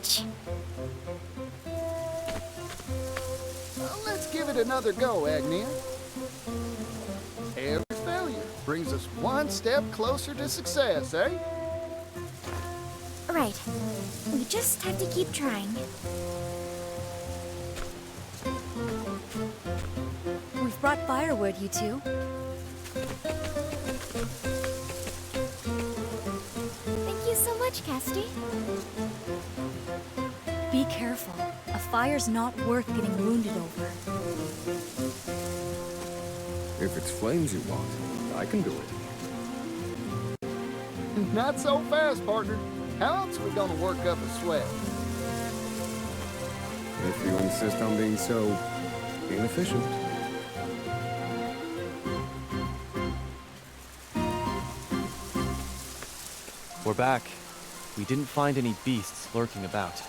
much. Let's give it another go, Agnia. Every failure brings us one step closer to success, eh? Right. We just have to keep trying. We've brought firewood, you two. Thank you so much, Cassidy. Be careful. A fire's not worth getting wounded over. If it's flames you want, I can do it. Not so fast, partner. How else are we gonna work up a sweat? If you insist on being so inefficient. We're back. We didn't find any beasts lurking about.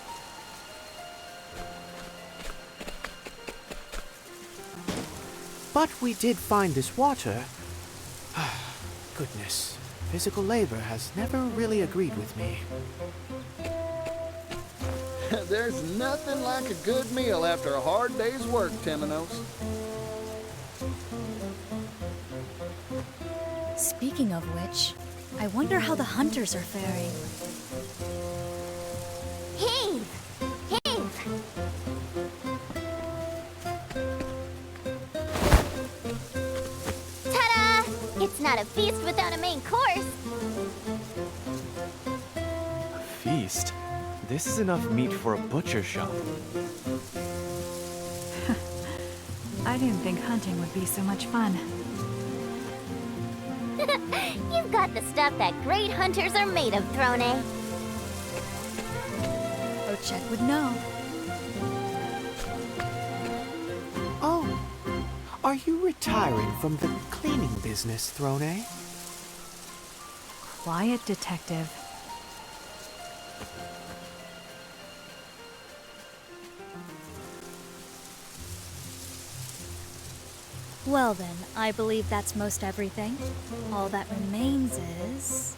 But we did find this water. Goodness, physical labor has never really agreed with me. There's nothing like a good meal after a hard day's work, Temenos. Speaking of which, I wonder how the hunters are faring. Heave! Heave! Ta-da! It's not a feast without a main course. A feast? This is enough meat for a butcher shop. I didn't think hunting would be so much fun. You've got the stuff that great hunters are made of, Throne. Ochek would know. Oh, are you retiring from the cleaning business, Throne? Quiet, detective. Well then, I believe that's most everything. All that remains is...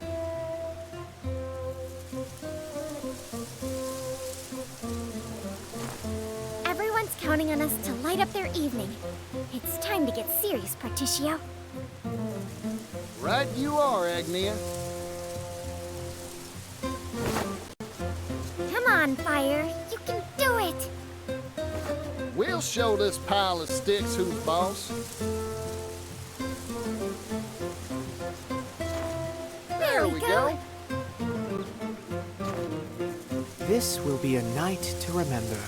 Everyone's counting on us to light up their evening. It's time to get serious, Particio. Right you are, Agnia. Come on, Fire. You can do it! We'll show this pile of sticks who's boss. There we go. This will be a night to remember.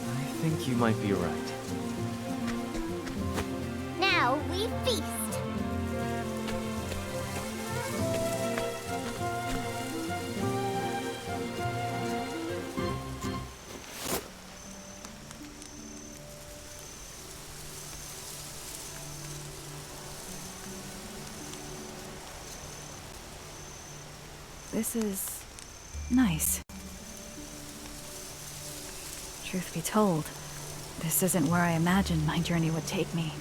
I think you might be right. Now we feast. This is nice. Truth be told, this isn't where I imagined my journey would take me.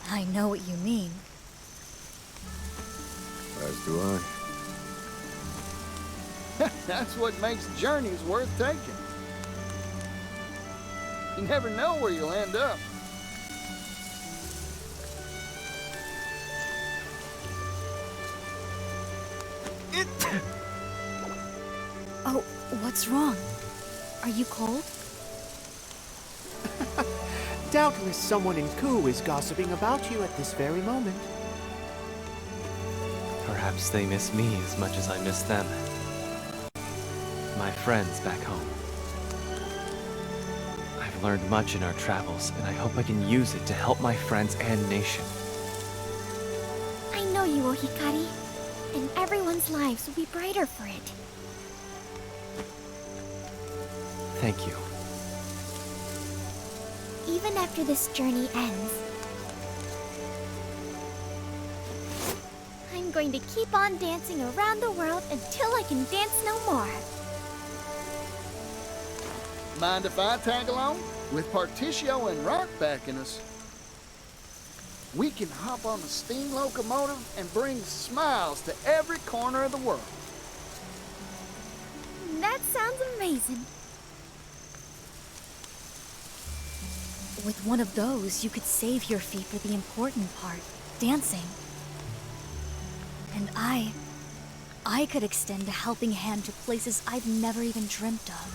I know what you mean. As do I. That's what makes journeys worth taking. You never know where you'll end up. Oh, what's wrong? Are you cold? Doubtless someone in Ku is gossiping about you at this very moment. Perhaps they miss me as much as I miss them. My friends back home. I've learned much in our travels, and I hope I can use it to help my friends and nation. I know you, Ohikari. And everyone's lives will be brighter for it. Thank you. Even after this journey ends, I'm going to keep on dancing around the world until I can dance no more. Mind if I tag along? With Particio and Rock backing us, we can hop on the steam locomotive and bring smiles to every corner of the world. That sounds amazing. With one of those, you could save your feet for the important part, dancing. And I could extend a helping hand to places I've never even dreamt of.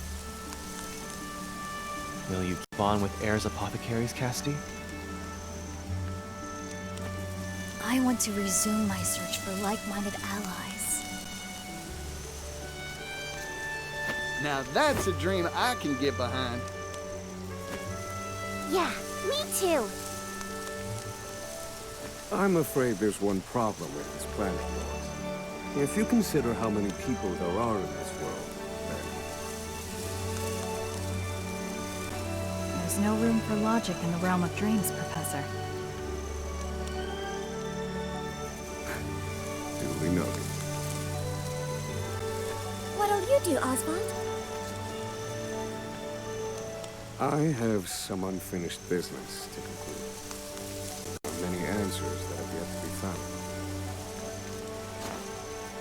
Will you keep on with Air's apothecaries, Casti? I want to resume my search for like-minded allies. Now that's a dream I can get behind. Yeah, me too. I'm afraid there's one problem with this planet of yours. If you consider how many people there are in this world, then... There's no room for logic in the realm of dreams, Professor. Duly noted. What'll you do, Oswald? I have some unfinished business to conclude. There are many answers that have yet to be found.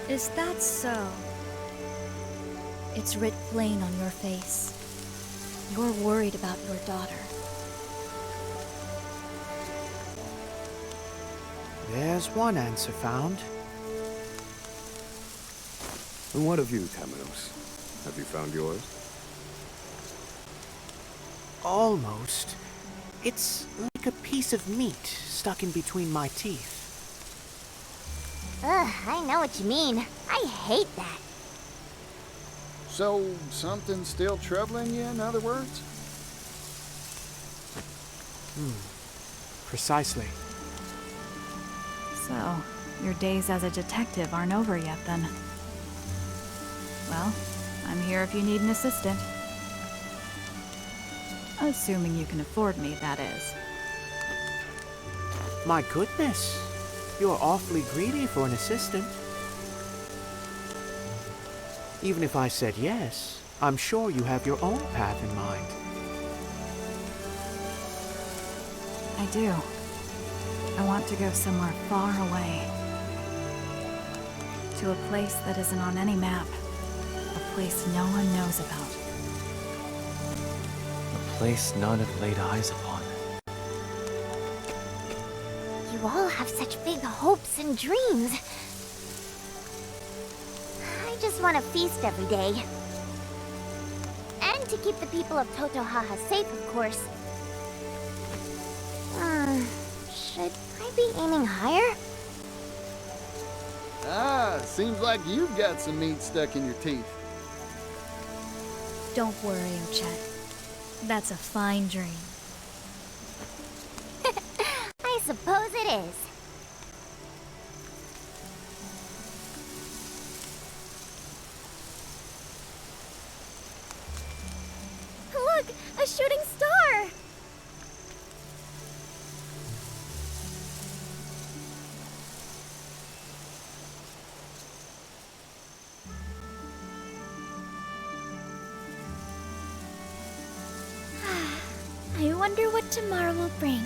Is that so? It's writ plain on your face. You're worried about your daughter. There's one answer found. And what of you, Taminos? Have you found yours? Almost. It's like a piece of meat stuck in between my teeth. Ugh, I know what you mean. I hate that. So, something's still troubling you, in other words? Precisely. So, your days as a detective aren't over yet, then. Well, I'm here if you need an assistant. Assuming you can afford me, that is. My goodness. You're awfully greedy for an assistant. Even if I said yes, I'm sure you have your own path in mind. I do. I want to go somewhere far away. To a place that isn't on any map. A place no one knows about. A place none have laid eyes upon. You all have such big hopes and dreams. I just want to feast every day. And to keep the people of Totohaha safe, of course. Should I be aiming higher? Ah, seems like you've got some meat stuck in your teeth. Don't worry, Ochette. That's a fine dream. I suppose it is. Look! A shooting star! I wonder what tomorrow will bring.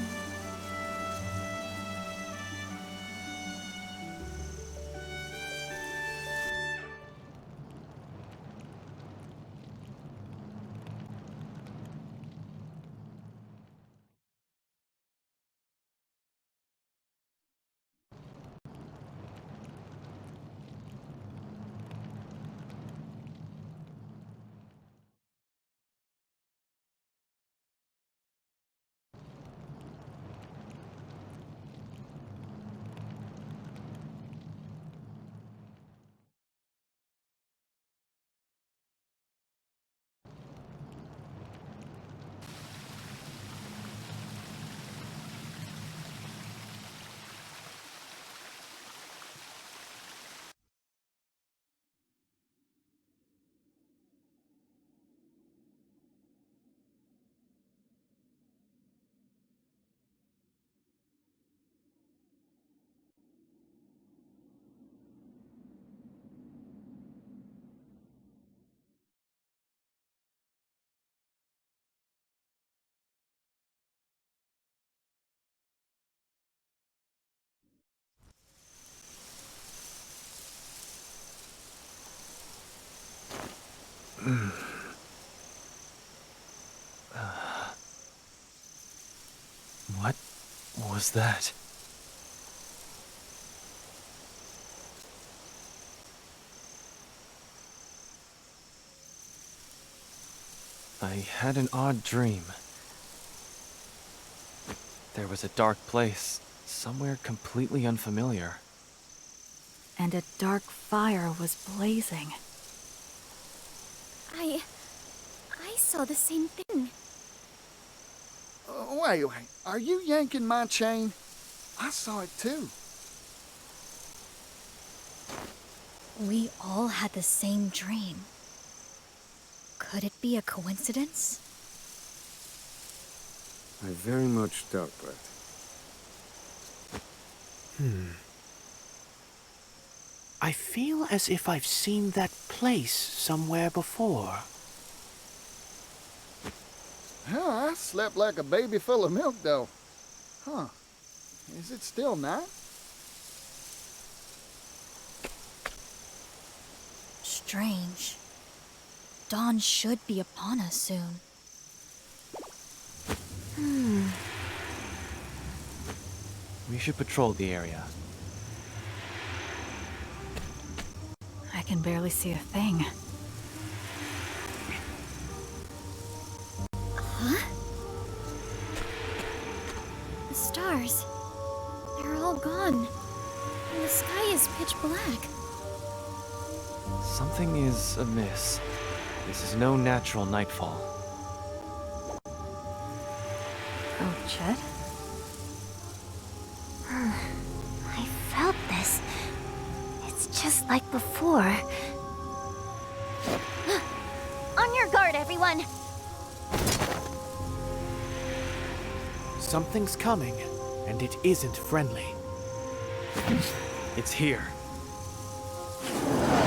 What was that? I had an odd dream. There was a dark place, somewhere completely unfamiliar. And a dark fire was blazing. I saw the same thing. Wait. Are you yanking my chain? I saw it too. We all had the same dream. Could it be a coincidence? I very much doubt that. I feel as if I've seen that place somewhere before. Huh, I slept like a baby full of milk, though. Huh. Is it still night? Strange. Dawn should be upon us soon. We should patrol the area. I can barely see a thing. The stars. They're all gone. And the sky is pitch black. Something is amiss. This is no natural nightfall. Oh, Chet? I felt this. It's just like before. On your guard, everyone! Something's coming, and it isn't friendly. It's here.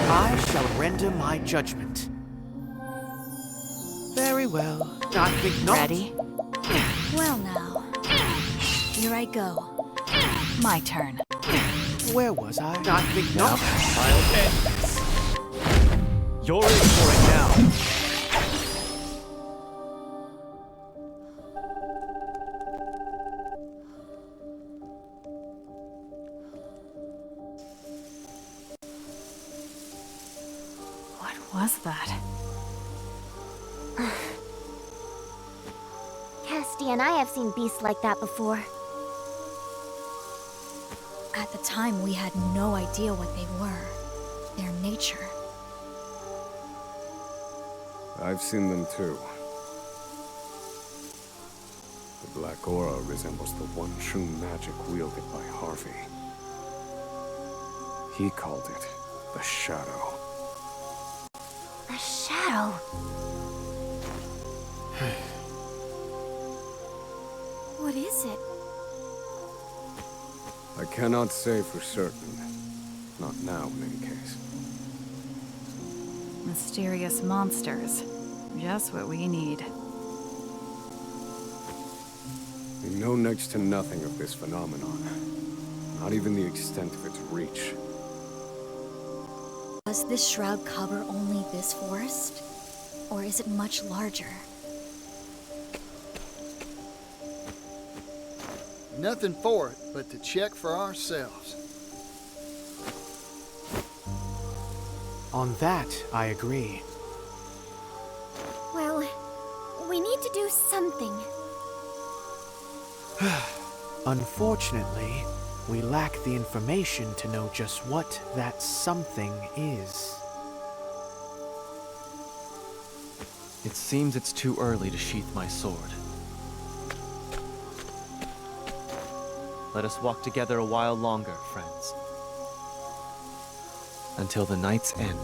I shall render my judgment. Very well. Not big Ready? Well now. Here I go. My turn. Where was I? Not big Now, I'll end this. You're in for it now. What was that? Cassidy and I have seen beasts like that before. At the time, we had no idea what they were. Their nature. I've seen them too. The black aura resembles the one true magic wielded by Harvey. He called it the Shadow. A shadow. What is it? I cannot say for certain. Not now, in any case. Mysterious monsters. Just what we need. We know next to nothing of this phenomenon. Not even the extent of its reach. Does this shroud cover only this forest? Or is it much larger? Nothing for it but to check for ourselves. On that, I agree. Well, we need to do something. Unfortunately, we lack the information to know just what that something is. It seems it's too early to sheath my sword. Let us walk together a while longer, friends. Until the night's end.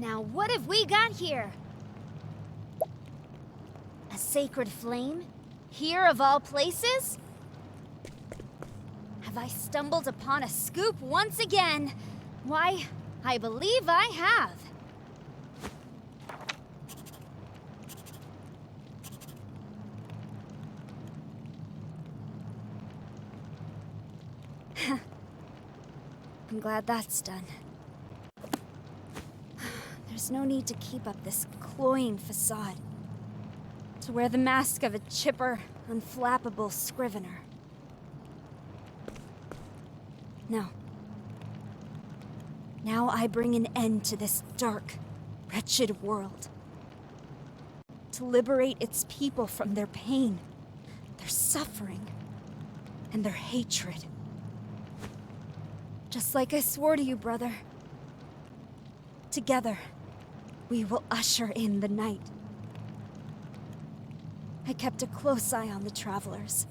Now what have we got here? A sacred flame? Here of all places? Have I stumbled upon a scoop once again? Why, I believe I have. I'm glad that's done. There's no need to keep up this cloying facade. To wear the mask of a chipper, unflappable scrivener. No. Now I bring an end to this dark, wretched world. To liberate its people from their pain, their suffering, and their hatred. Just like I swore to you, brother. Together, we will usher in the night. I kept a close eye on the travelers,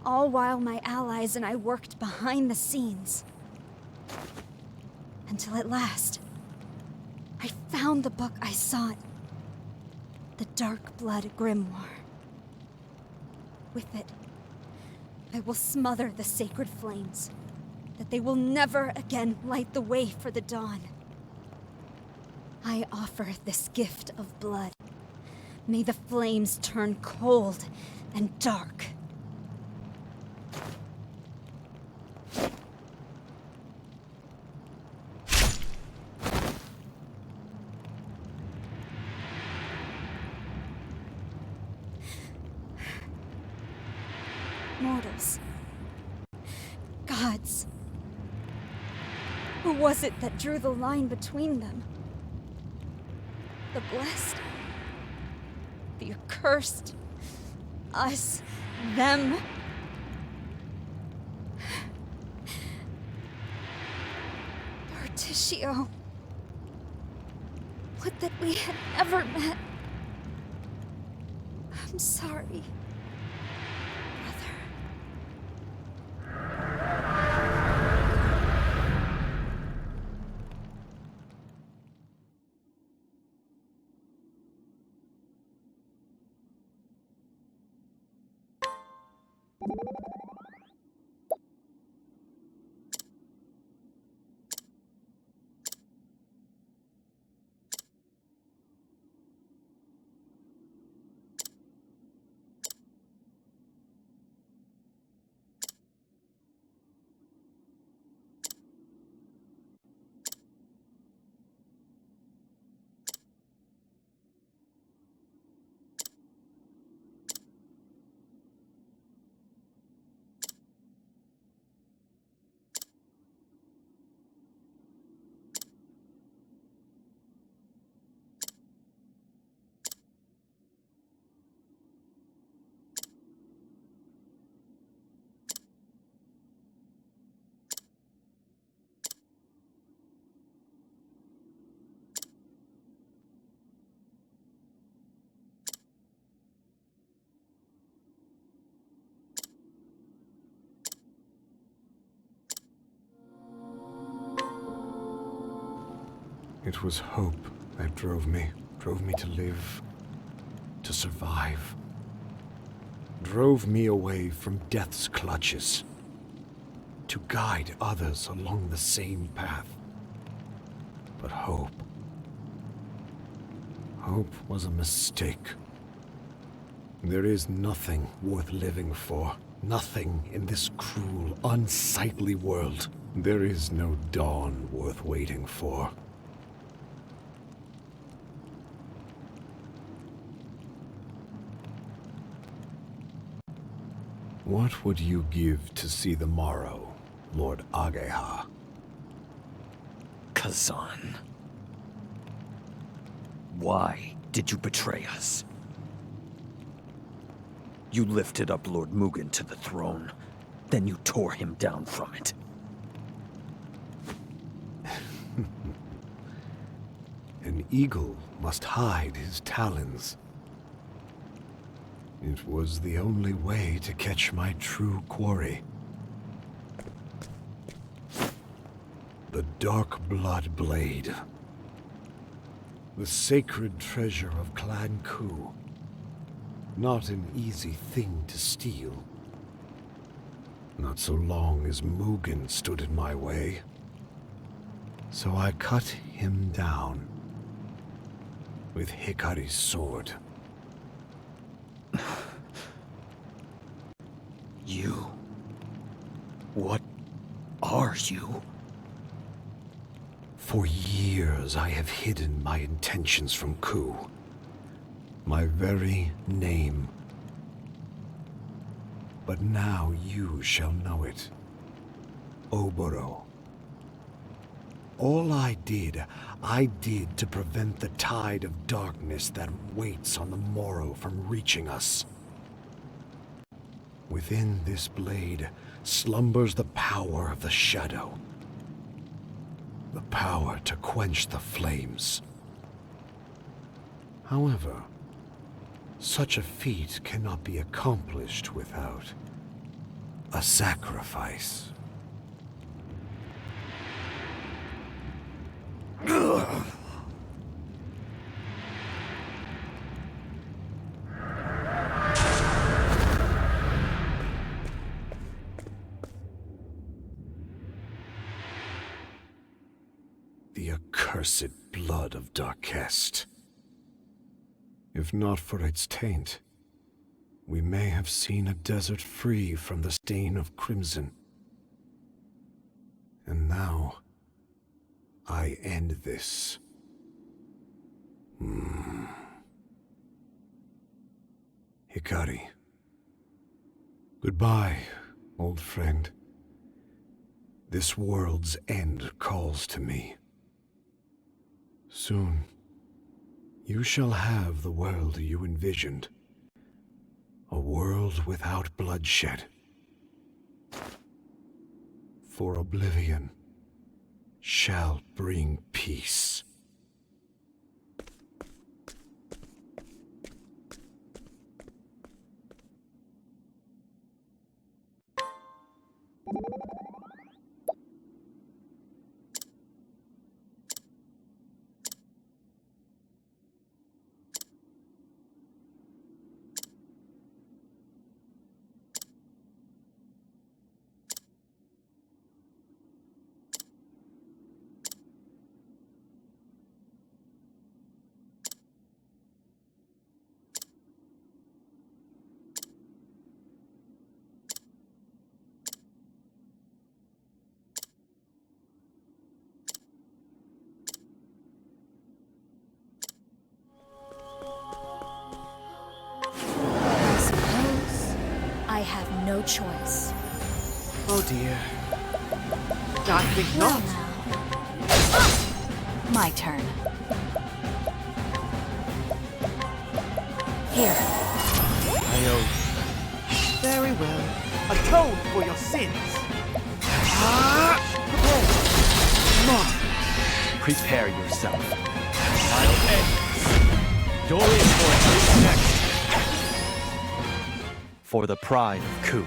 all while my allies and I worked behind the scenes. Until at last, I found the book I sought. The Dark Blood Grimoire. With it, I will smother the sacred flames, that they will never again light the way for the dawn. I offer this gift of blood. May the flames turn cold and dark. Mortals. Gods. Who was it that drew the line between them? The blessed? The accursed? Us? Them? Berticio. Would that we had never met. I'm sorry. It was hope that drove me to live, to survive. Drove me away from death's clutches, to guide others along the same path. But hope was a mistake. There is nothing worth living for, nothing in this cruel, unsightly world. There is no dawn worth waiting for. What would you give to see the morrow, Lord Ageha? Kazan. Why did you betray us? You lifted up Lord Mugen to the throne, then you tore him down from it. An eagle must hide his talons. It was the only way to catch my true quarry. The Dark Blood Blade. The sacred treasure of Clan Ku. Not an easy thing to steal. Not so long as Mugen stood in my way. So I cut him down with Hikari's sword. You? What are you? For years I have hidden my intentions from Ku. My very name. But now you shall know it. Oboro. All I did to prevent the tide of darkness that waits on the morrow from reaching us. Within this blade slumbers the power of the shadow. The power to quench the flames. However, such a feat cannot be accomplished without a sacrifice. The accursed blood of Darkest. If not for its taint, we may have seen a desert free from the stain of crimson. And now, I end this. Hikari. Goodbye, old friend. This world's end calls to me. Soon, you shall have the world you envisioned. A world without bloodshed. For oblivion shall bring peace. I have no choice. Oh dear. I think Well not. now. My turn. Here. I owe you. Very well. Atone for your sins. Prepare yourself. I'll end this. Dorian Force is next. For the pride of Ku.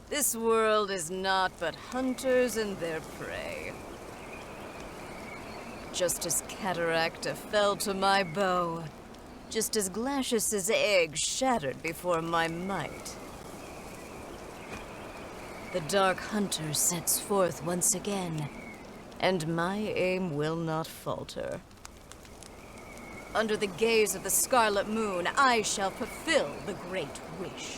This world is naught but hunters and their prey. Just as Cataracta fell to my bow, just as Glacius's egg shattered before my might. The Dark Hunter sets forth once again, and my aim will not falter. Under the gaze of the Scarlet Moon, I shall fulfill the Great Wish.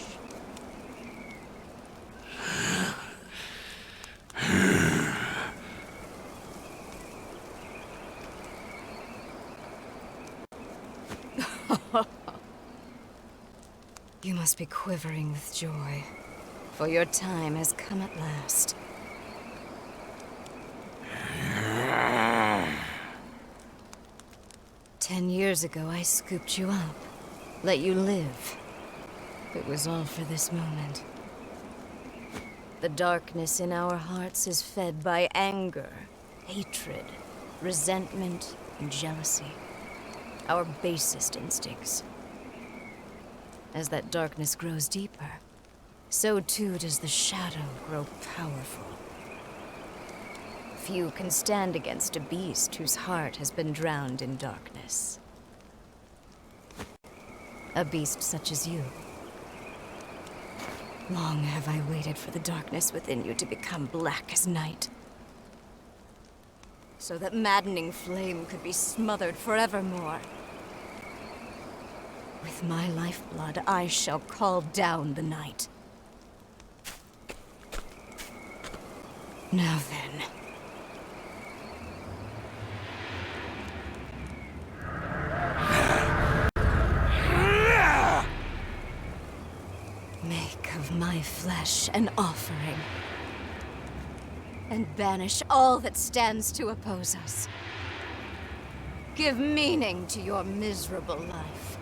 You must be quivering with joy, for your time has come at last. "10 years Years ago, I scooped you up, let you live. It was all for this moment. The darkness in our hearts is fed by anger, hatred, resentment, and jealousy. Our basest instincts. As that darkness grows deeper, so too does the shadow grow powerful. Few can stand against a beast whose heart has been drowned in darkness. A beast such as you. Long have I waited for the darkness within you to become black as night, so that maddening flame could be smothered forevermore. With my lifeblood, I shall call down the night. Now then. Make of my flesh an offering, and banish all that stands to oppose us. Give meaning to your miserable life.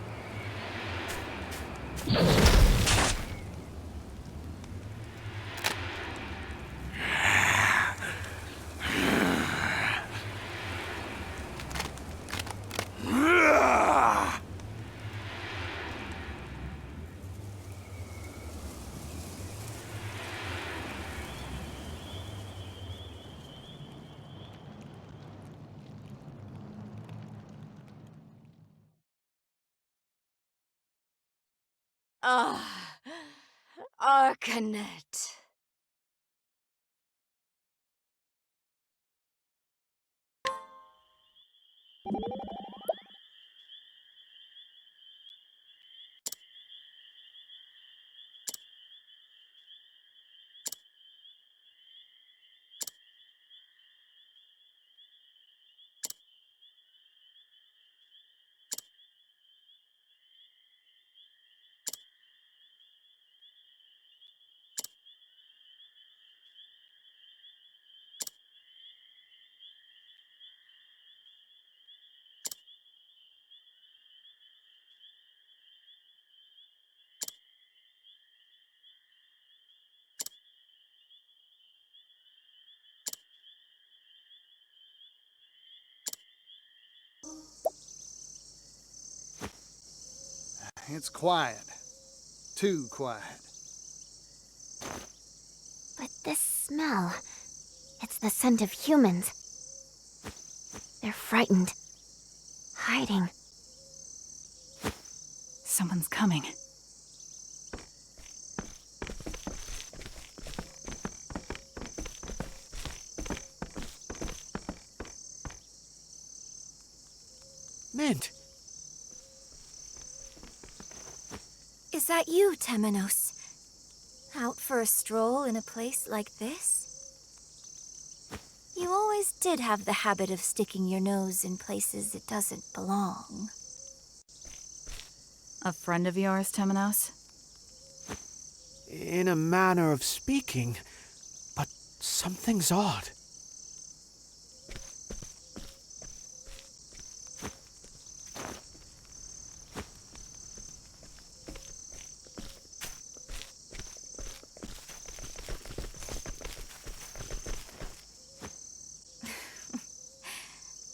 Ah, Arcanet. It's quiet. Too quiet. But this smell, it's the scent of humans. They're frightened, hiding. Someone's coming. Mint! Is that you, Temenos? Out for a stroll in a place like this? You always did have the habit of sticking your nose in places it doesn't belong. A friend of yours, Temenos? In a manner of speaking, but something's odd.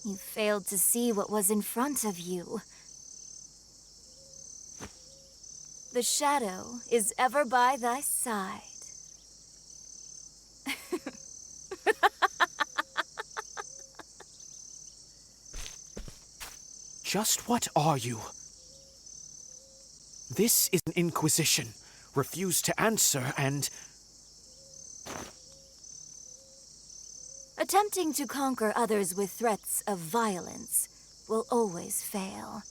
You failed to see what was in front of you. The shadow is ever by thy side. Just what are you? This is an inquisition. Refuse to answer and... Attempting to conquer others with threats of violence will always fail.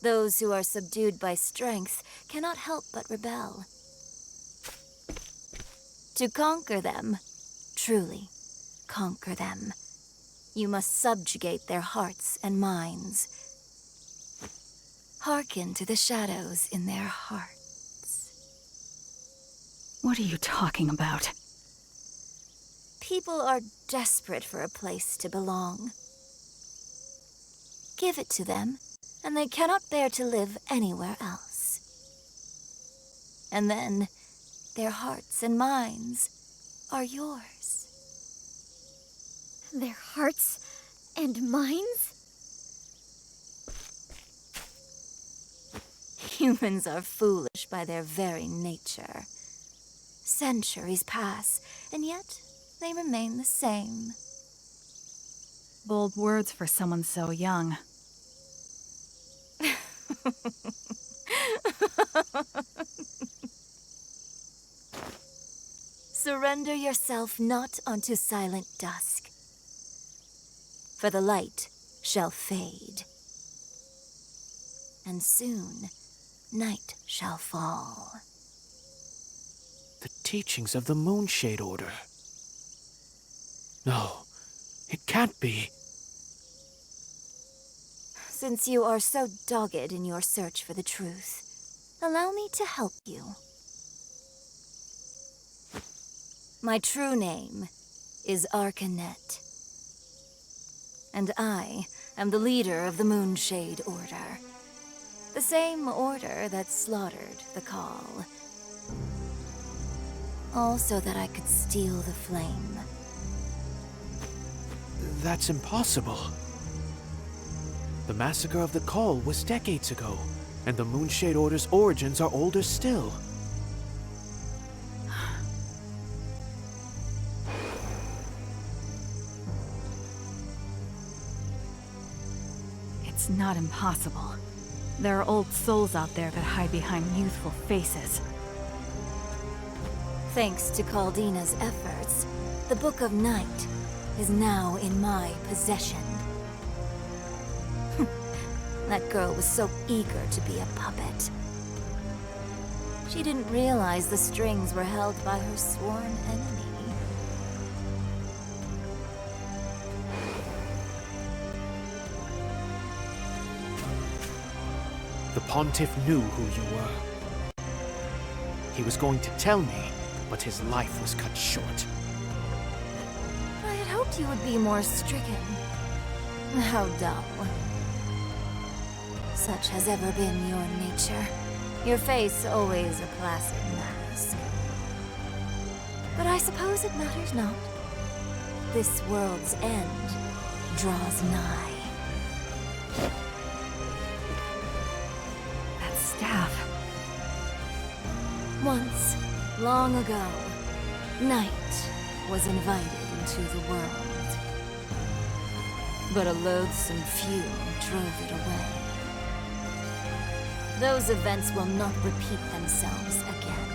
Those who are subdued by strength cannot help but rebel. To conquer them, truly conquer them, you must subjugate their hearts and minds. Hearken to the shadows in their hearts. What are you talking about? People are desperate for a place to belong. Give it to them, and they cannot bear to live anywhere else. And then, their hearts and minds are yours. Their hearts and minds? Humans are foolish by their very nature. Centuries pass, and yet they remain the same. Bold words for someone so young. Surrender yourself not unto silent dusk, for the light shall fade, and soon night shall fall. The teachings of the Moonshade Order. No, it can't be. Since you are so dogged in your search for the truth, allow me to help you. My true name is Arcanet, and I am the leader of the Moonshade Order. The same order that slaughtered the Call. All so that I could steal the flame. That's impossible. The massacre of the Call was decades ago, and the Moonshade Order's origins are older still. It's not impossible. There are old souls out there that hide behind youthful faces. Thanks to Caldina's efforts, the Book of Night is now in my possession. That girl was so eager to be a puppet. She didn't realize the strings were held by her sworn enemy. The Pontiff knew who you were. He was going to tell me, but his life was cut short. I had hoped you would be more stricken. How dull. Such has ever been your nature. Your face always a placid mask. But I suppose it matters not. This world's end draws nigh. That staff. Once, long ago, night was invited into the world. But a loathsome fume drove it away. Those events will not repeat themselves again.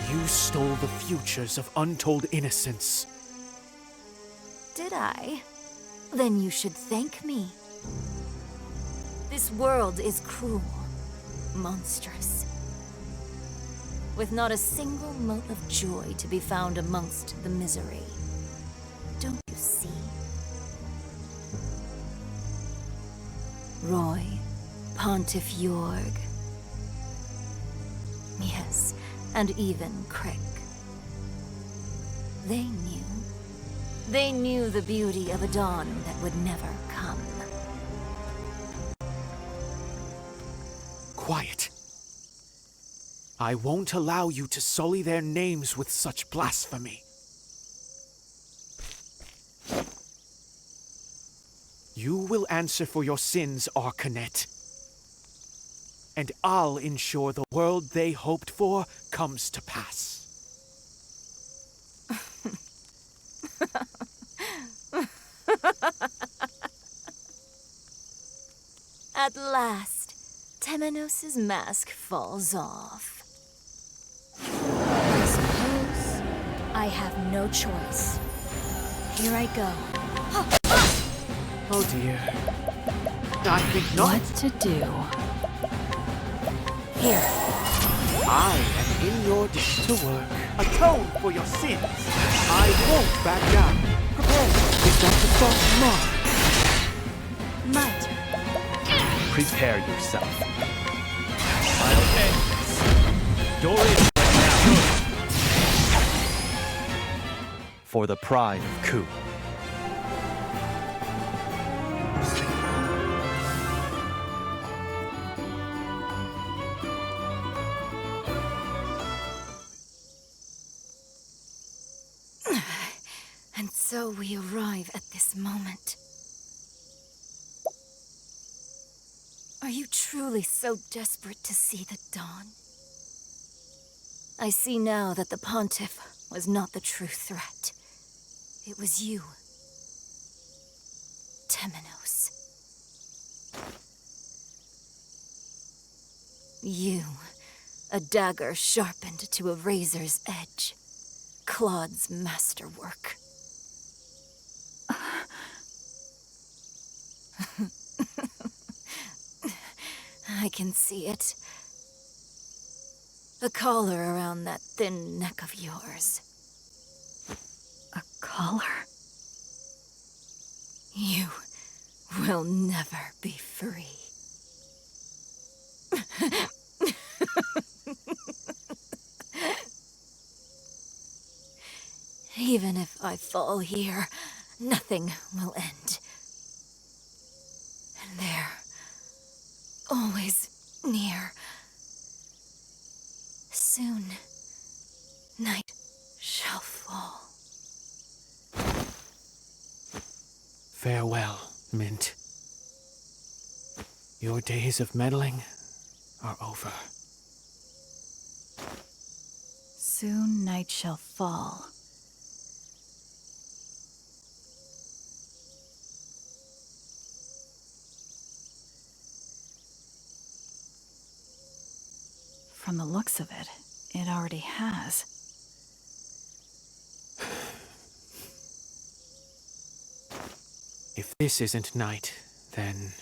You stole the futures of untold innocence. Did I? Then you should thank me. This world is cruel, monstrous, with not a single mote of joy to be found amongst the misery. Don't you see? Roy, Pontiff Jorg. Yes, and even Crick. They knew. They knew the beauty of a dawn that would never come. Quiet. I won't allow you to sully their names with such blasphemy. You will answer for your sins, Arcanet. And I'll ensure the world they hoped for comes to pass. At last, Temenos' mask falls off. I suppose I have no choice. Here I go. Oh dear. I think not. What to do? Here. I am in your debt to work. Atone for your sins. I won't back down. Prepare. Is that the false mark? My turn. Prepare yourself. I'll end this. Door is now. For the pride of Ku. And so we arrive at this moment. Are you truly so desperate to see the dawn? I see now that the Pontiff was not the true threat. It was you, Temenos. You, a dagger sharpened to a razor's edge. Claude's masterwork. I can see it. The collar around that thin neck of yours. A collar? You will never be free. Even if I fall here, nothing will end. And there, always near. Soon, night shall fall. Farewell, Mint. Your days of meddling are over. Soon night shall fall. From the looks of it, it already has. If this isn't night, then...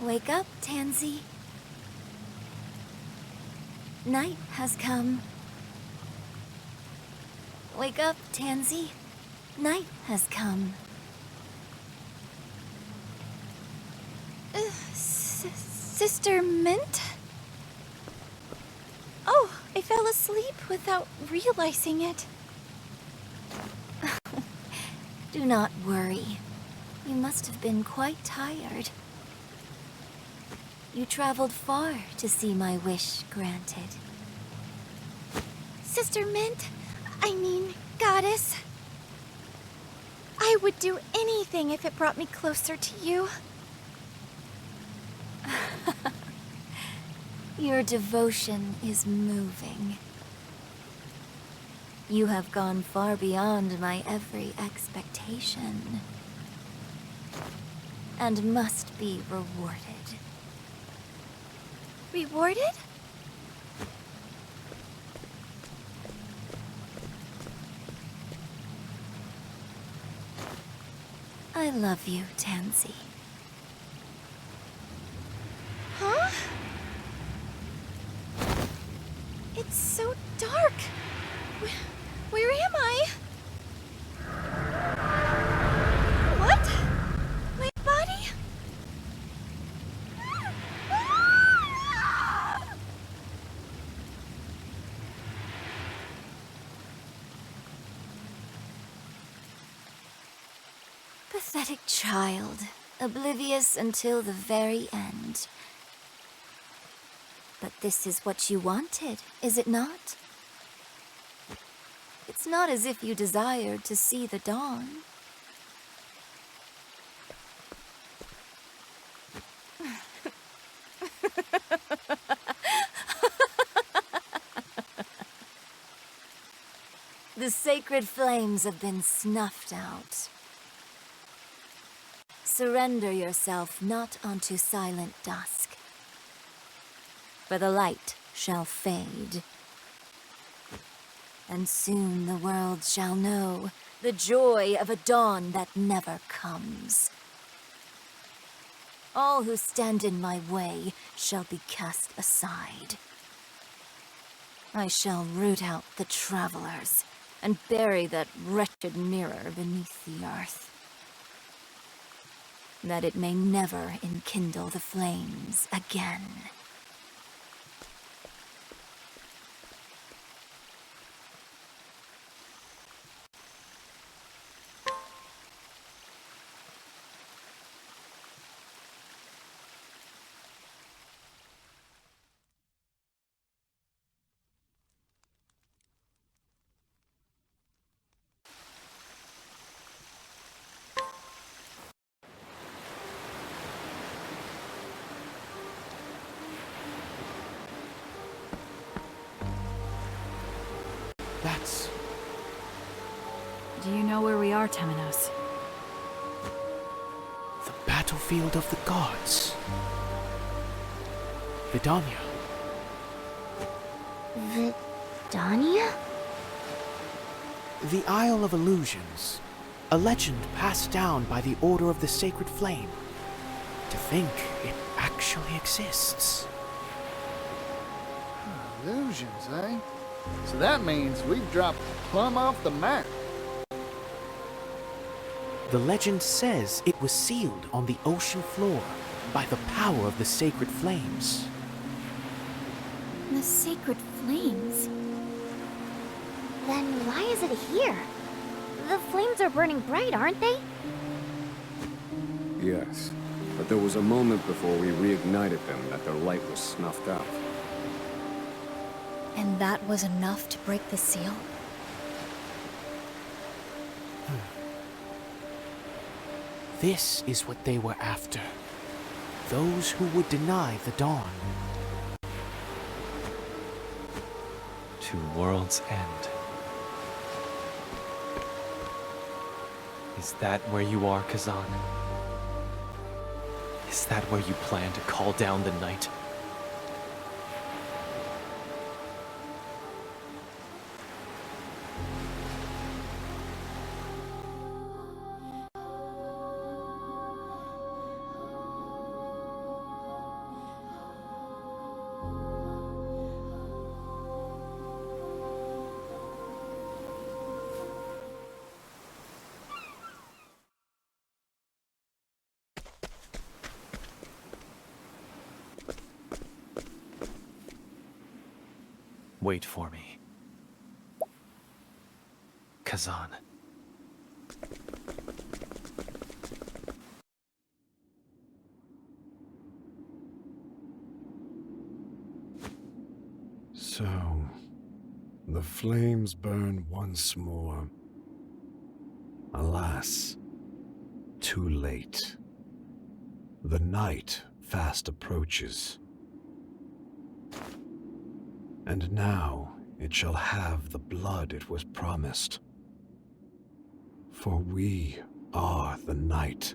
Wake up, Tanzy. Night has come. Wake up, Tanzy. Night has come. Sister Mint? Oh, I fell asleep without realizing it. Do not worry. You must have been quite tired. You traveled far to see my wish granted. Sister Mint, I mean, Goddess. I would do anything if it brought me closer to you. Your devotion is moving. You have gone far beyond my every expectation, and must be rewarded. Rewarded? I love you, Tanzy. Huh? It's so dark. Where am I? What? My body? Pathetic child, oblivious until the very end. But this is what you wanted, is it not? It's not as if you desired to see the dawn. The sacred flames have been snuffed out. Surrender yourself not unto silent dusk, for the light shall fade. And soon the world shall know the joy of a dawn that never comes. All who stand in my way shall be cast aside. I shall root out the travelers and bury that wretched mirror beneath the earth, that it may never enkindle the flames again. That's... Do you know where we are, Temenos? the battlefield of the gods. Vidania. Vidania? The Isle of Illusions. A legend passed down by the Order of the Sacred Flame. To think it actually exists. Illusions, eh? So that means we've dropped plumb off the map. The legend says it was sealed on the ocean floor by the power of the sacred flames. The sacred flames? Then why is it here? The flames are burning bright, aren't they? Yes, but there was a moment before we reignited them that their light was snuffed out. And that was enough to break the seal? This is what they were after. Those who would deny the dawn. To world's end. Is that where you are, Kazan? Is that where you plan to call down the night? Wait for me. Kazan. So, the flames burn once more. Alas, too late. The night fast approaches. And now it shall have the blood it was promised. For we are the night.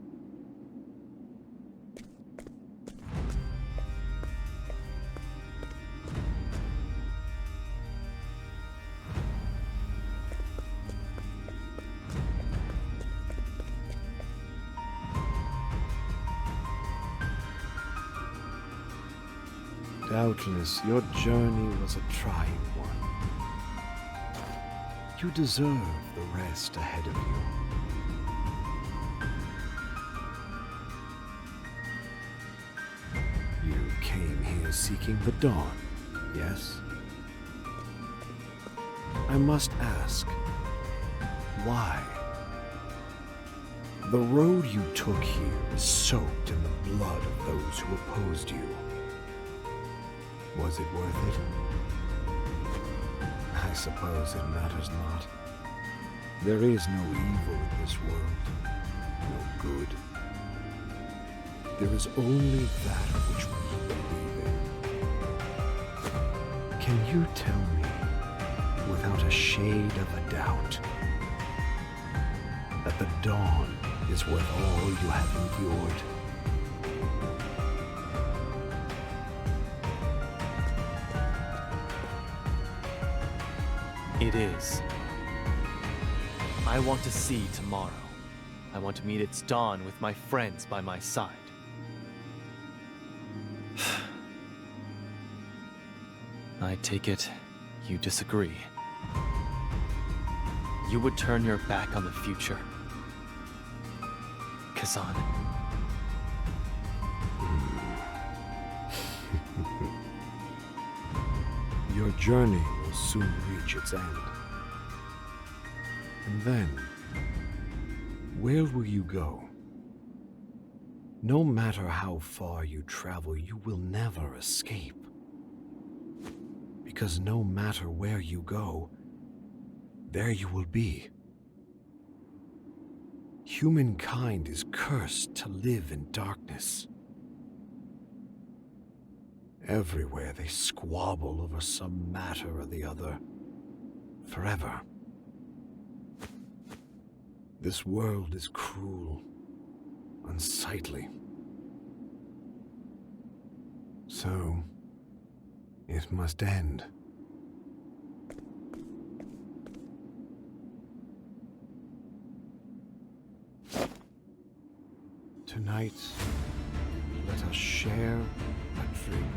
Doubtless, your journey was a trying one. You deserve the rest ahead of you. You came here seeking the dawn, yes? I must ask, why? The road you took here is soaked in the blood of those who opposed you. Was it worth it? I suppose it matters not. There is no evil in this world, no good. There is only that which we believe in. Can you tell me, without a shade of a doubt, that the dawn is worth all you have endured? It is. I want to see tomorrow. I want to meet its dawn with my friends by my side. I take it you disagree. You would turn your back on the future. Kazan. Your journey will soon reach its end. And then, where will you go? No matter how far you travel, you will never escape. Because no matter where you go, there you will be. Humankind is cursed to live in darkness. Everywhere they squabble over some matter or the other, forever. This world is cruel, unsightly. So, it must end. Tonight, let us share a dream.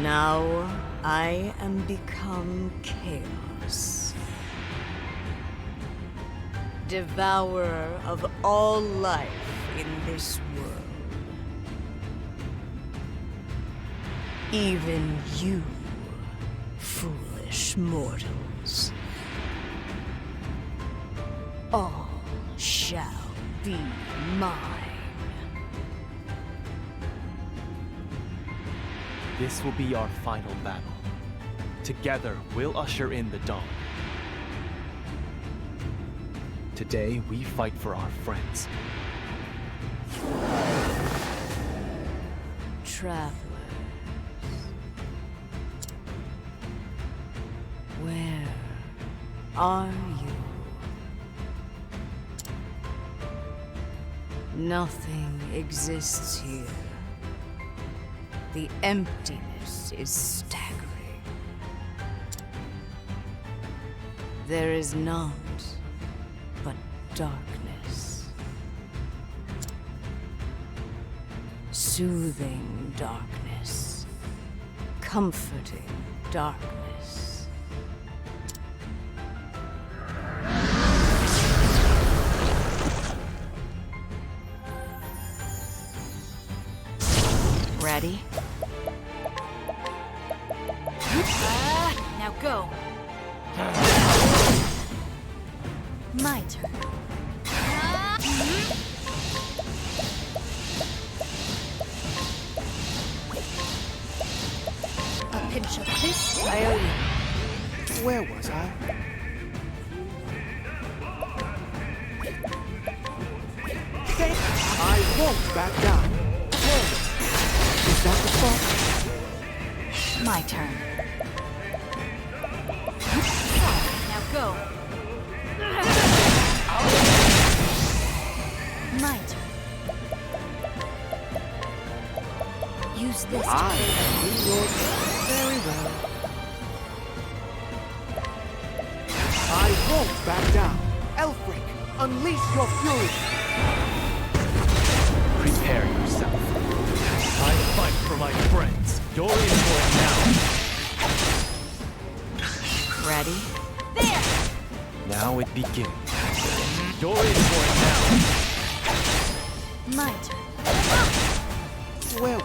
Now I am become chaos. Devourer of all life in this world. Even you, foolish mortals. All shall be mine. This will be our final battle. Together, we'll usher in the dawn. Today, we fight for our friends. Travelers, where are you? Nothing exists here. The emptiness is staggering. There is naught but darkness. Soothing darkness. Comforting darkness. Ready? Now go. My turn. A pinch of this. Where was I? I won't back down. Hey, is that the spot? My turn. Now go. My turn. Use this. I am in your... Very well. I won't back down. Elfric, unleash your fury. Prepare yourself. I fight for my friends. You're in for it now. Ready? There! Now it begins. You're in for it now. My turn. Well,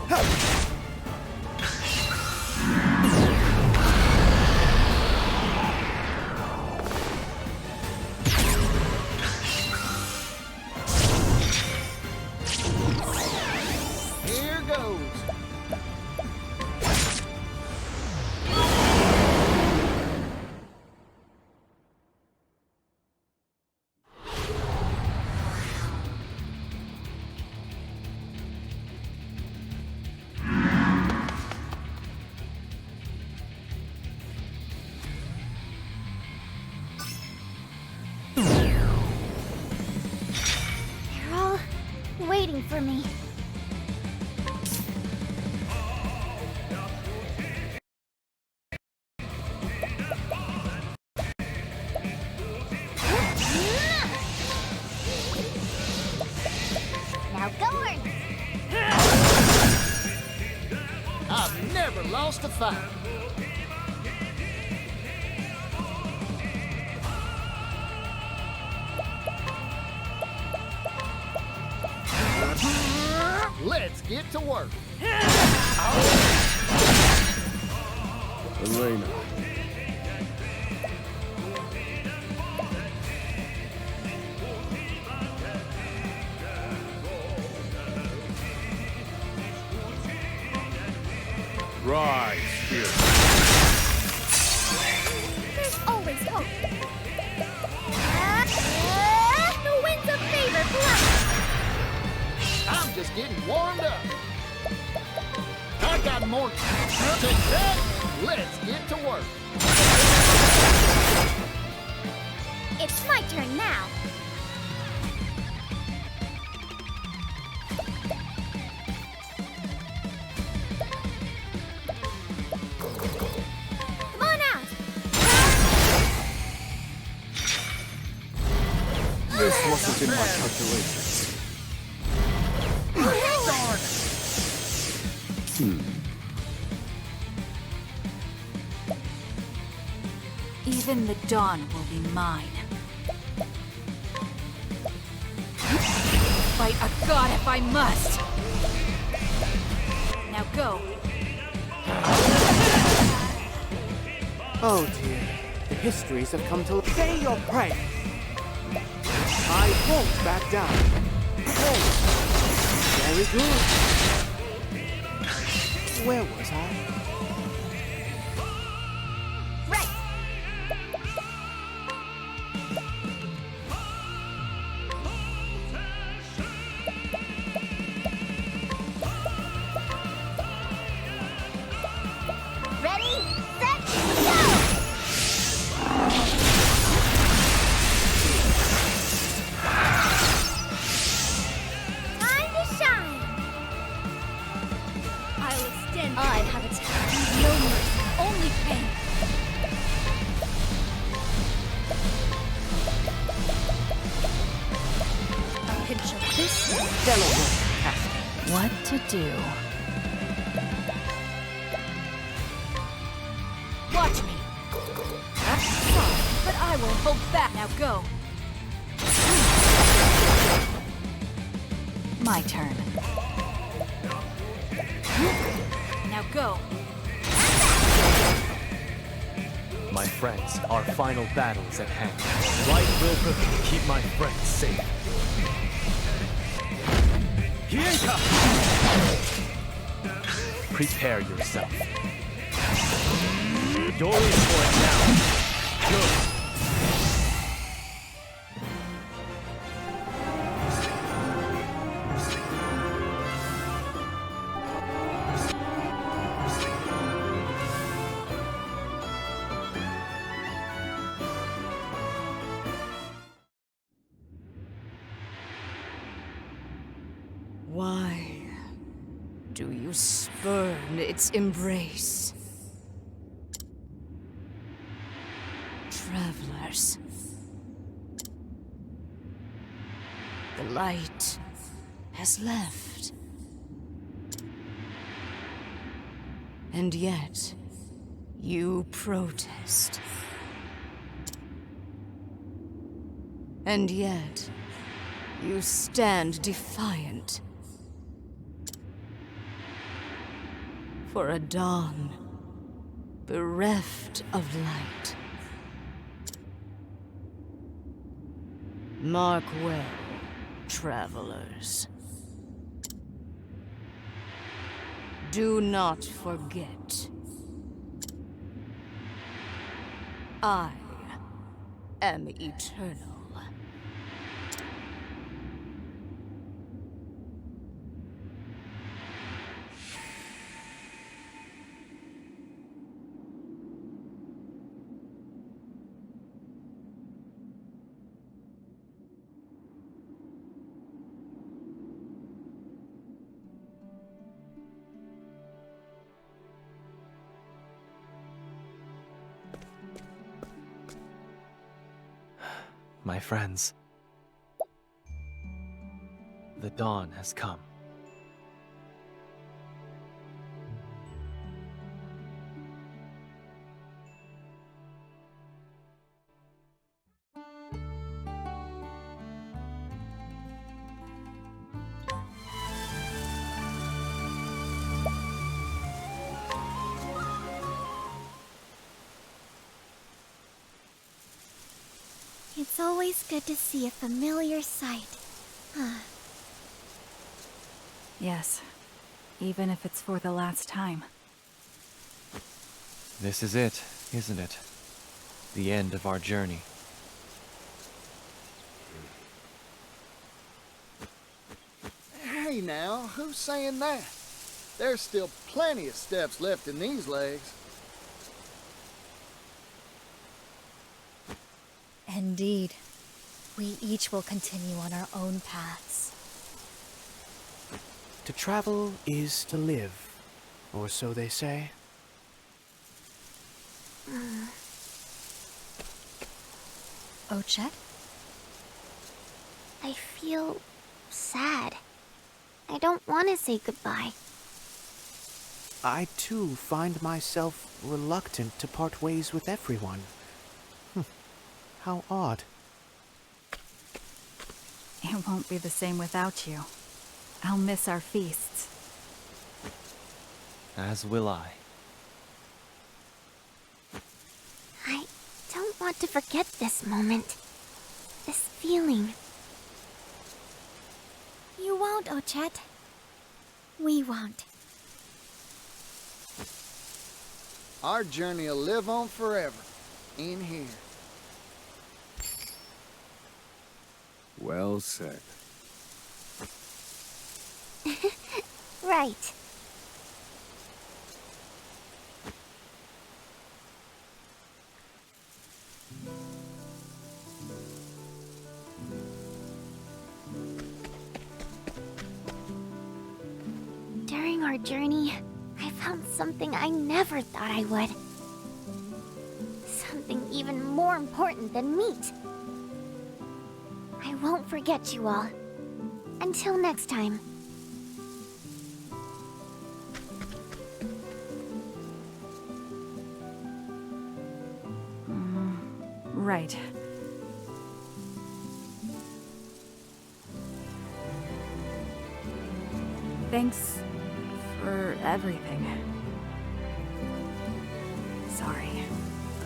Here goes. They're all waiting for me. Now going! I've never lost a fight. Let's get to work. Elena. Rise, spirit. There's always hope. The winds of favor blow. I'm just getting warmed up. I got more. Take that. Let's get to work. It's my turn now. Come on out. This wasn't in my calculations. Even the dawn will be mine. Fight a god if I must. Now go. oh dear. The histories have come to say your prayers. I won't back down. Hey, very good. Where was I? Right. Ready, set, go! Time to shine! I'll extend. I have attacked. No mercy, only pain. A pinch of this. Delaware Castle. What to do? Watch me. That's fine, but I won't hold back. Now go. My turn. Now go. My friends, our final battle is at hand. Light will prevail. Keep my friends safe. Hienka! Prepare yourself. You're in for it now. Go. Why do you spurn its embrace? Travelers. The light has left. And yet, you protest. And yet, you stand defiant. For a dawn bereft of light. Mark well, travelers. Do not forget. I am eternal. My friends, the dawn has come. It's always good to see a familiar sight. Yes, even if it's for the last time. This is it, isn't it? The end of our journey. Hey now, who's saying that? There's still plenty of steps left in these legs. Indeed. We each will continue on our own paths. To travel is to live, or so they say. Ochet? I feel sad. I don't want to say goodbye. I too find myself reluctant to part ways with everyone. How odd. It won't be the same without you. I'll miss our feasts. As will I. I don't want to forget this moment. This feeling. You won't, Ochet. We won't. Our journey will live on forever, in here. Well said. Right. During our journey, I found something I never thought I would. Something even more important than meat. I won't forget you all. Until next time. Right. Thanks for for everything. Sorry.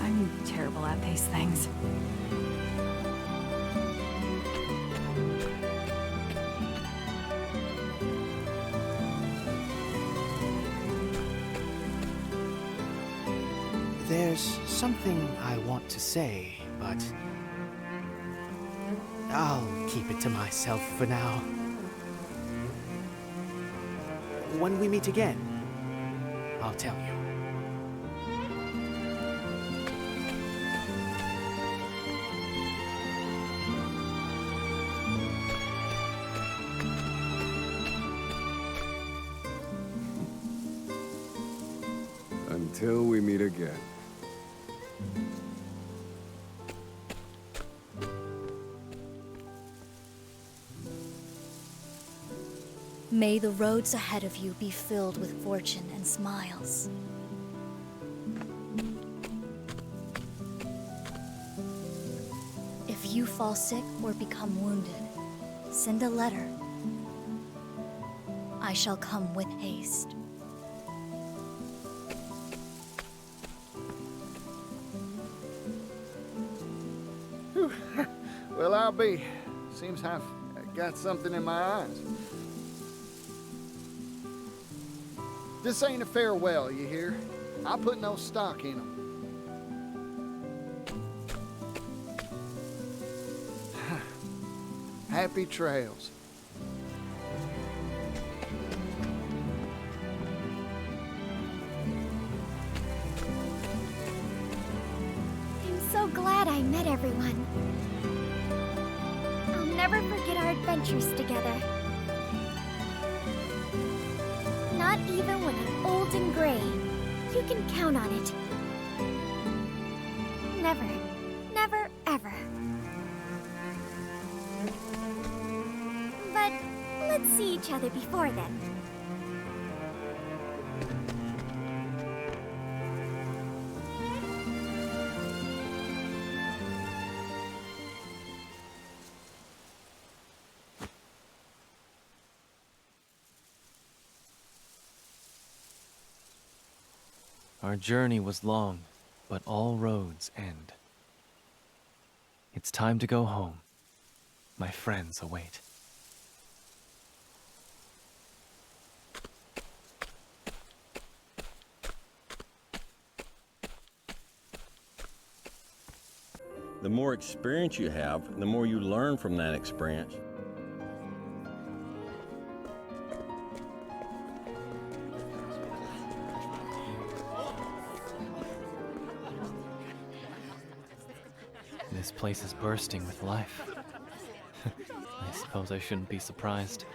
I'm terrible at these things. There's something I want to say, but I'll keep it to myself for now. When we meet again, I'll tell you. Until we meet again. May the roads ahead of you be filled with fortune and smiles. If you fall sick or become wounded, send a letter. I shall come with haste. Well, I'll be. Seems I've got something in my eyes. This ain't a farewell, you hear? I put no stock in them. Happy trails. I'm so glad I met everyone. I'll never forget our adventures together. Not even when I'm old and gray. You can count on it. Never, never, ever. But let's see each other before then. Our journey was long, but all roads end. It's time to go home. My friends await. The more experience you have, the more you learn from that experience. This place is bursting with life. I suppose I shouldn't be surprised.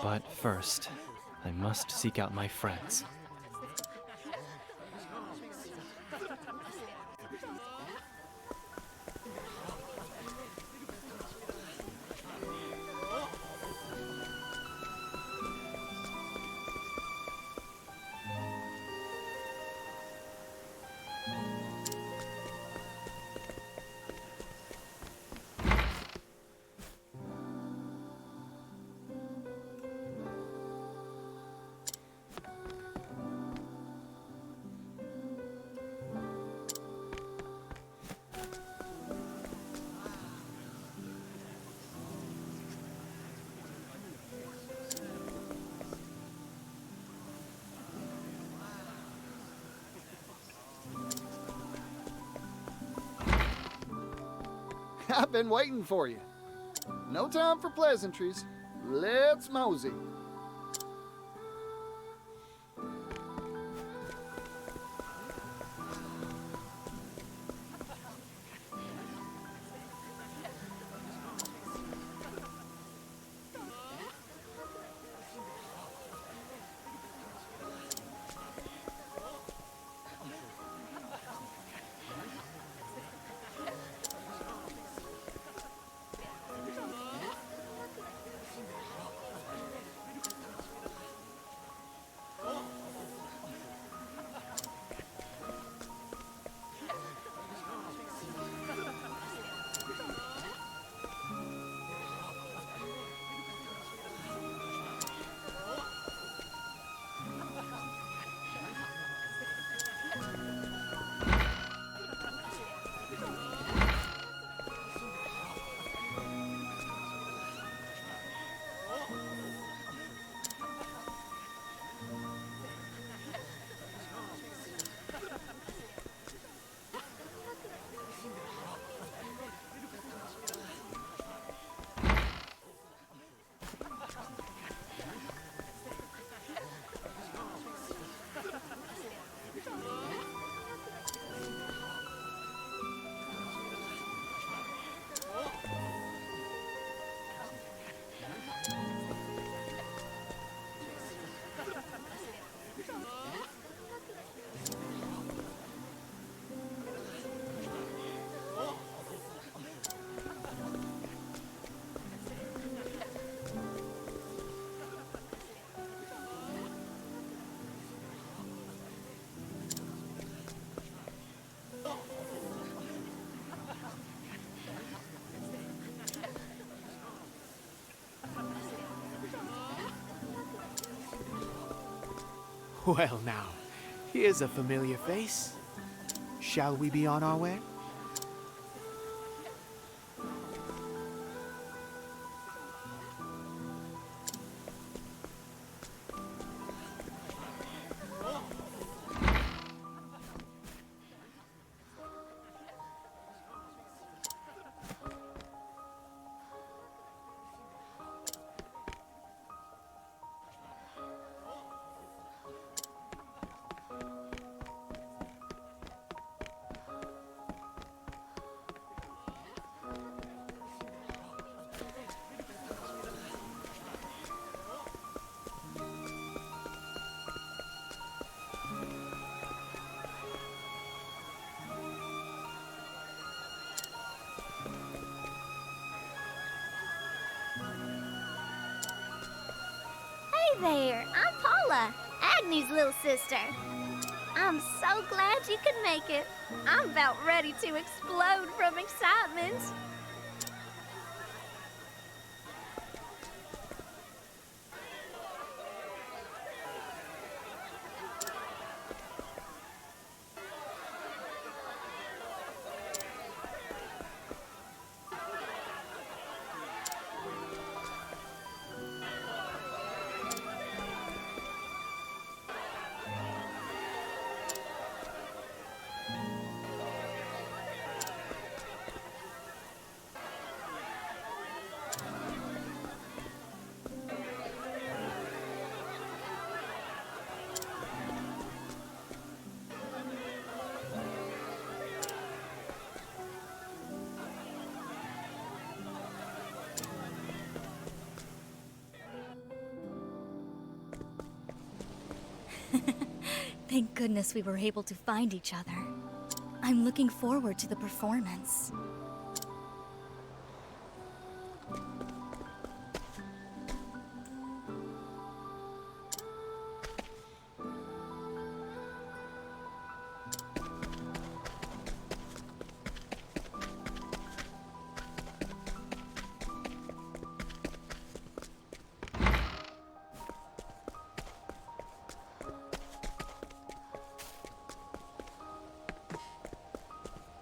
But first, I must seek out my friends. I've been waiting for you. No time for pleasantries. Let's mosey. Well now, here's a familiar face. Shall we be on our way? Hey there, I'm Paula, Agni's little sister. I'm so glad you could make it. I'm about ready to explode from excitement. Thank goodness we were able to find each other. I'm looking forward to the performance.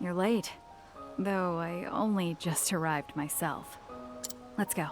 You're late. Though I only just arrived myself. Let's go.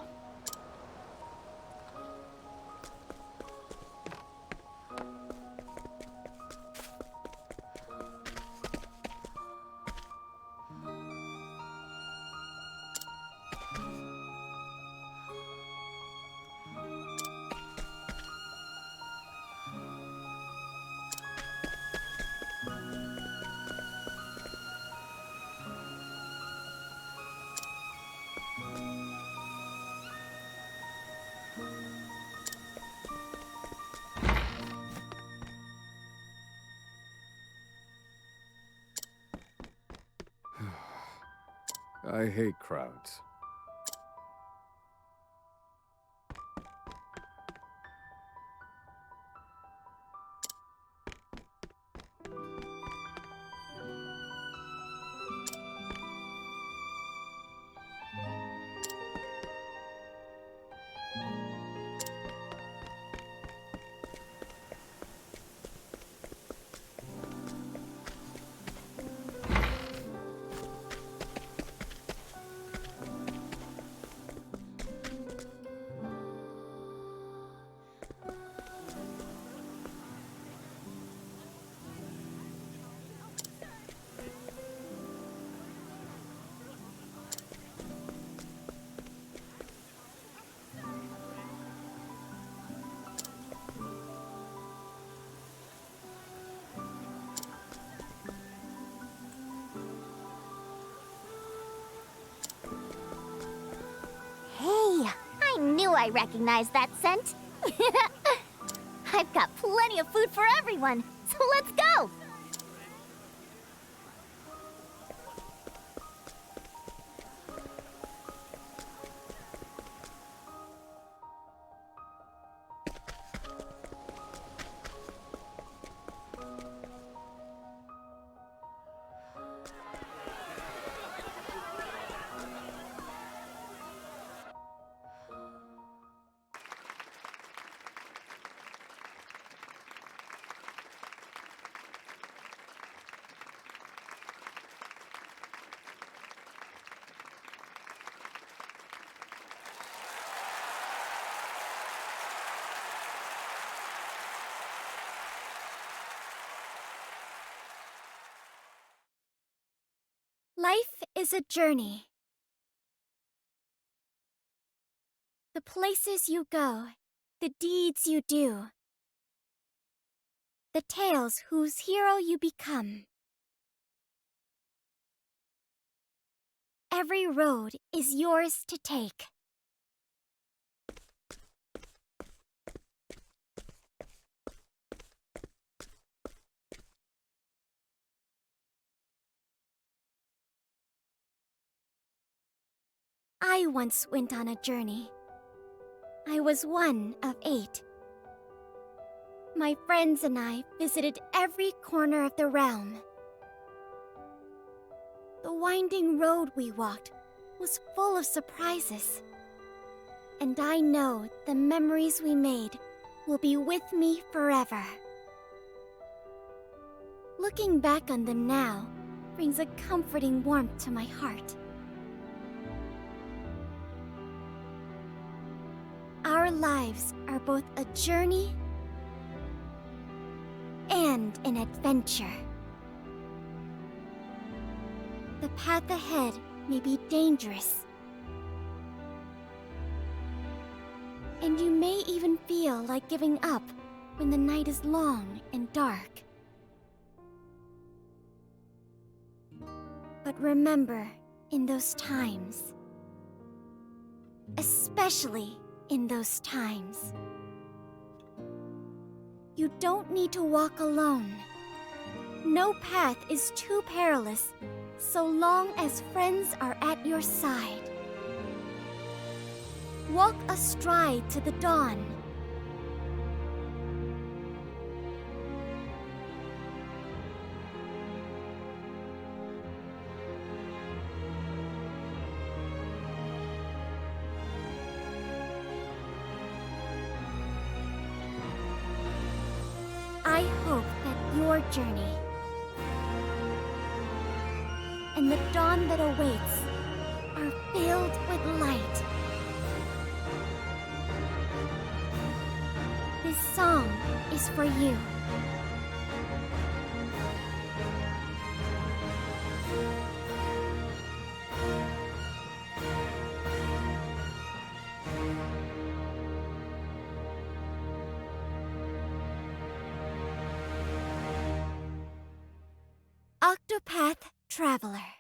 I hate crowds. Hey, I knew I recognized that scent. I've got plenty of food for everyone, so let's go! is a journey. The places you go, the deeds you do, the tales whose hero you become. Every road is yours to take. I once went on a journey. I was one of 8. My friends and I visited every corner of the realm. The winding road we walked was full of surprises. And I know the memories we made will be with me forever. Looking back on them now brings a comforting warmth to my heart. Our lives are both a journey and an adventure. The path ahead may be dangerous, and you may even feel like giving up when the night is long and dark. But remember, in those times, especially in those times, you don't need to walk alone. No path is too perilous so long as friends are at your side. Walk astride to the dawn. I hope that your journey and the dawn that awaits are filled with light. This song is for you. Octopath Traveler.